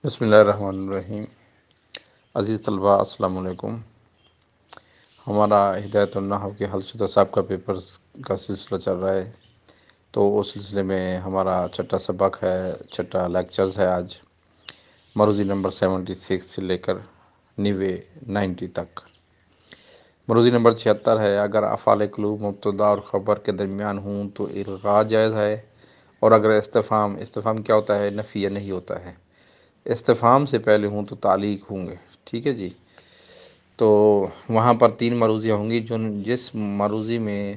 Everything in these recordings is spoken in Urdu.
بسم اللہ الرحمن الرحیم۔ عزیز طلباء السلام علیکم۔ ہمارا ہدایت النحو کے حل شدہ سابقہ پیپرز کا سلسلہ چل رہا ہے، تو اس سلسلے میں ہمارا چھٹا سبق ہے، چھٹا لیکچرز ہے آج، مروزی نمبر 76 سے لے کر 90 تک۔ مروزی نمبر 76 ہے، اگر افعال قلوب مبتدا اور خبر کے درمیان ہوں تو الغاء جائز ہے، اور اگر استفہام کیا ہوتا ہے؟ نفی نہیں ہوتا ہے۔ استفہام سے پہلے ہوں تو تعلیق ہوں گے، ٹھیک ہے جی۔ تو وہاں پر 3 مروزیاں ہوں گی، جس مروزی میں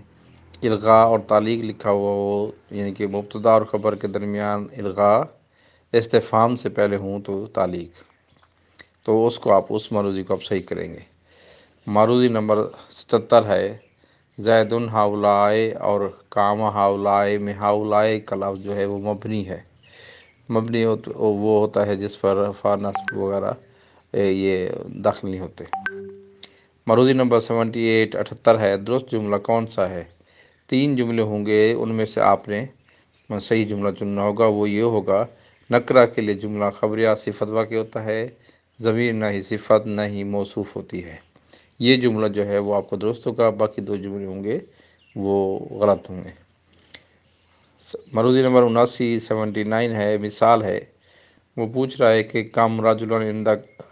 الغاء اور تعلیق لکھا ہوا ہو، یعنی کہ مبتدا اور خبر کے درمیان الغاء، استفہام سے پہلے ہوں تو تعلیق، تو اس مروزی کو آپ صحیح کریں گے۔ مروزی نمبر 77 ہے، زید ہاؤلائے اور کام ہاؤلائے میں ہاؤلائے کا لفظ جو ہے وہ مبنی ہے۔ مبنی وہ ہوتا ہے جس پر فا نصب وغیرہ یہ داخل نہیں ہوتے۔ مروزی نمبر 78 ہے، درست جملہ کون سا ہے؟ 3 جملے ہوں گے، ان میں سے آپ نے صحیح جملہ چننا ہوگا۔ وہ یہ ہوگا، نکرہ کے لیے جملہ خبریہ صفت واقع ہوتا ہے، ضمیر نہ ہی صفت نہ ہی موصوف ہوتی ہے۔ یہ جملہ جو ہے وہ آپ کو درست ہوگا، باقی 2 جملے ہوں گے وہ غلط ہوں گے۔ مروزی نمبر 79 ہے، مثال ہے، وہ پوچھ رہا ہے کہ کم رجلن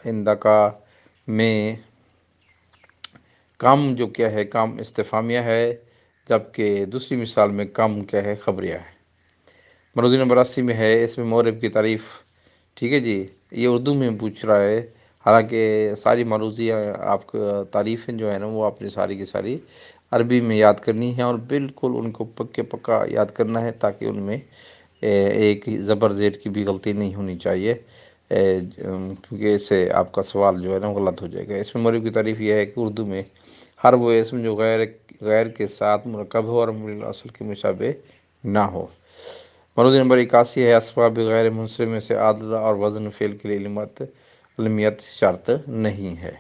عندک میں کم جو کیا ہے، کم استفہامیہ ہے، جبکہ دوسری مثال میں کم کیا ہے، خبریہ ہے۔ مروزی نمبر 80 میں ہے، اس میں مورب کی تعریف، ٹھیک ہے جی، یہ اردو میں پوچھ رہا ہے، حالانکہ ساری مروزی آپ کو تعریفیں جو ہے نا وہ آپ نے ساری کی ساری عربی میں یاد کرنی ہے، اور بالکل ان کو پکا یاد کرنا ہے، تاکہ ان میں ایک زبر زیر کی بھی غلطی نہیں ہونی چاہیے، کیونکہ اس سے آپ کا سوال جو ہے نا غلط ہو جائے گا۔ اس میں مورب کی تعریف یہ ہے کہ اردو میں ہر وہ اسم جو غیر کے ساتھ مرکب ہو اور مبنی اصل کے مشابہ نہ ہو۔ مروزی نمبر 81 ہے، اسباب غیر منصرف میں سے عدد اور وزن فعل کے لیے علمیت شرط نہیں ہے۔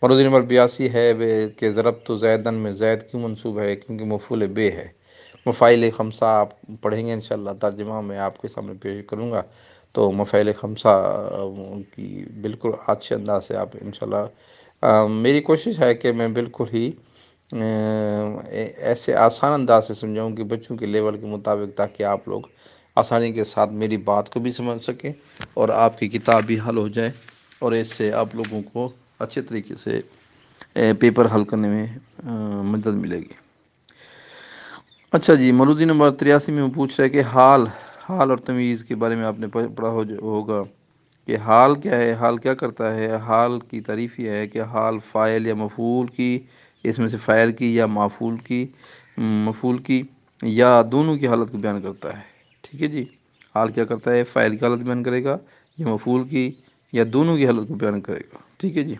مروزی نمبر 82 ہے کہ ضربت زیدن میں زید کیوں منصوب ہے؟ کیونکہ مفعول بے ہے۔ مفاعل خمسہ آپ پڑھیں گے انشاءاللہ، ترجمہ میں آپ کے سامنے پیش کروں گا، تو مفاعل خمسہ کی بالکل اچھے انداز سے آپ انشاءاللہ، میری کوشش ہے کہ میں بالکل ہی ایسے آسان انداز سے سمجھاؤں کہ بچوں کے لیول کے مطابق، تاکہ آپ لوگ آسانی کے ساتھ میری بات کو بھی سمجھ سکیں اور آپ کی کتاب بھی حل ہو جائے، اور اس سے آپ لوگوں کو اچھے طریقے سے پیپر حل کرنے میں مدد ملے گی۔ اچھا جی، مروزی نمبر 83 میں وہ پوچھ رہا ہے کہ حال اور تمیز کے بارے میں آپ نے پڑھا ہوگا کہ حال کیا ہے، حال کیا کرتا ہے۔ حال کی تعریف یہ ہے کہ حال فاعل یا مفعول کی، اس میں سے فاعل کی یا مفعول کی یا دونوں کی حالت کو بیان کرتا ہے، ٹھیک ہے جی۔ حال کیا کرتا ہے؟ فاعل کی حالت بیان کرے گا، یا مفعول کی، یا دونوں کی حالت کو بیان کرے گا، ٹھیک ہے جی۔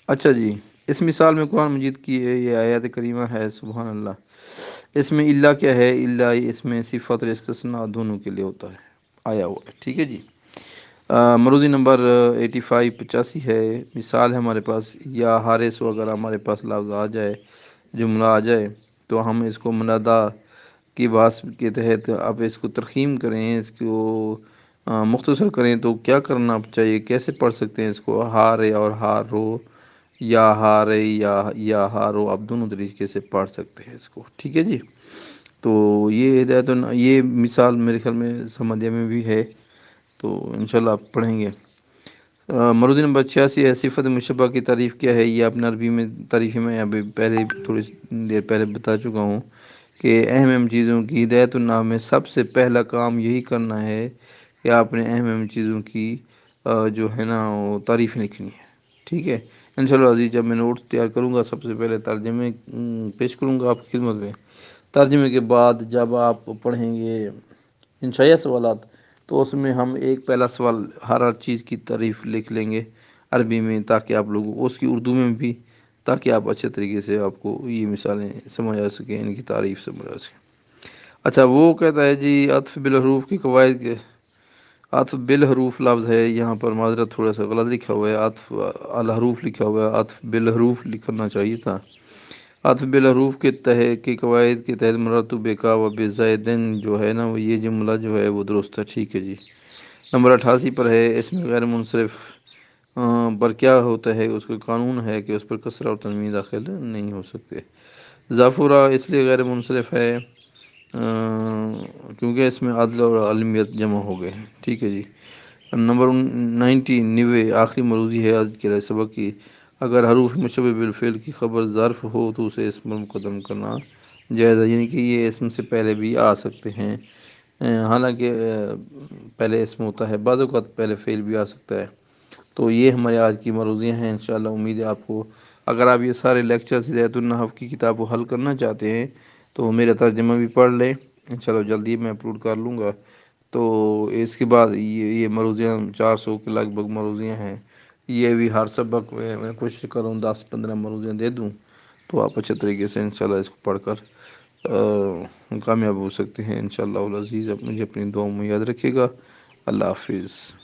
اچھا جی، اس مثال میں قرآن مجید کی یہ آیات کریمہ ہے، سبحان اللہ، اس میں اللہ کیا ہے؟ اللہ اس میں صفت اور استثناء دونوں کے لیے ہوتا ہے، آیا ہوا ہے، ٹھیک ہے جی۔ مروزی نمبر 85 ہے، مثال ہے ہمارے پاس، یا حارث، اگر ہمارے پاس لفظ آ جائے، جملہ آ جائے، تو ہم اس کو منادا کی بات کے تحت اب اس کو ترخیم کریں، اس کو مختصر کریں، تو کیا کرنا چاہیے؟ کیسے پڑھ سکتے ہیں اس کو؟ ہارے اور ہارو، یا ہارے یا ہارو، آپ دونوں طریقے سے پڑھ سکتے ہیں اس کو، ٹھیک ہے جی۔ تو یہ ہدایت یہ مثال میرے خیال میں سمدیہ میں بھی ہے، تو انشاءاللہ آپ پڑھیں گے۔ مروزی نمبر 86 ہے، صفت مشبہ کی تعریف کیا ہے؟ یہ اپنے عربی میں تعریف میں ابھی پہلے تھوڑی دیر پہلے بتا چکا ہوں کہ اہم چیزوں کی ہدایت النحو میں سب سے پہلا کام یہی کرنا ہے کہ آپ نے اہم چیزوں کی جو ہے نا وہ تعریف لکھنی ہے، ٹھیک ہے۔ انشاءاللہ عزیز، جب میں نوٹس تیار کروں گا، سب سے پہلے ترجمے پیش کروں گا آپ کی خدمت میں، ترجمے کے بعد جب آپ پڑھیں گے انشائیہ سوالات، تو اس میں ہم ایک پہلا سوال ہر چیز کی تعریف لکھ لیں گے عربی میں، تاکہ آپ لوگوں کو اس کی اردو میں بھی، تاکہ آپ اچھے طریقے سے آپ کو یہ مثالیں سمجھ آ سکیں، ان کی تعریف سمجھ آ سکیں۔ اچھا، وہ کہتا ہے جی، عطف بالحروف کی قواعد کے، عطف بالحروف لفظ ہے یہاں پر، معذرت تھوڑا سا غلط لکھا ہوا ہے، عطف الحروف لکھا ہوا ہے، عطف بالحروف لکھنا چاہیے تھا۔ عطف بالحروف کے تحت کی قواعد کے تحت مرتب کا و بزائدن جو ہے نا، وہ یہ جملہ جو ہے وہ درست ہے، ٹھیک ہے جی۔ نمبر 88 پر ہے اس میں غیر منصرف پر کیا ہوتا ہے، اس کا قانون ہے کہ اس پر کسرہ اور تنوین داخل نہیں ہو سکتے۔ زافورہ اس لیے غیر منصرف ہے کیونکہ اس میں عدل اور عالمیت جمع ہو گئے ہیں۔ ٹھیک ہے جی۔ نمبر 90 آخری مروضی ہے آج کے سبق کی۔ اگر حروف مشبہ بالفعل کی خبر ظرف ہو تو اسے اسم پر مقدم کرنا جائز ہے، یعنی کہ یہ اسم سے پہلے بھی آ سکتے ہیں، حالانکہ پہلے اسم ہوتا ہے، بعض اوقات پہلے فعل بھی آ سکتا ہے۔ تو یہ ہمارے آج کی مروضیاں ہیں۔ انشاءاللہ امید ہے آپ کو، اگر آپ یہ سارے لیکچرز ہدایت النحو کی کتاب کو حل کرنا چاہتے ہیں تو میرا ترجمہ بھی پڑھ لیں، انشاءاللہ جلدی میں اپلوڈ کر لوں گا۔ تو اس کے بعد یہ مروضیاں 400 کے لگ بھگ مروضیاں ہیں، یہ بھی ہر سبق میں کوشش کروں 10-15 مروضیاں دے دوں، تو آپ اچھے طریقے سے انشاءاللہ اس کو پڑھ کر کامیاب ہو سکتے ہیں انشاءاللہ العزیز۔ مجھے اپنی دعاؤں میں یاد رکھیے گا۔ اللہ حافظ۔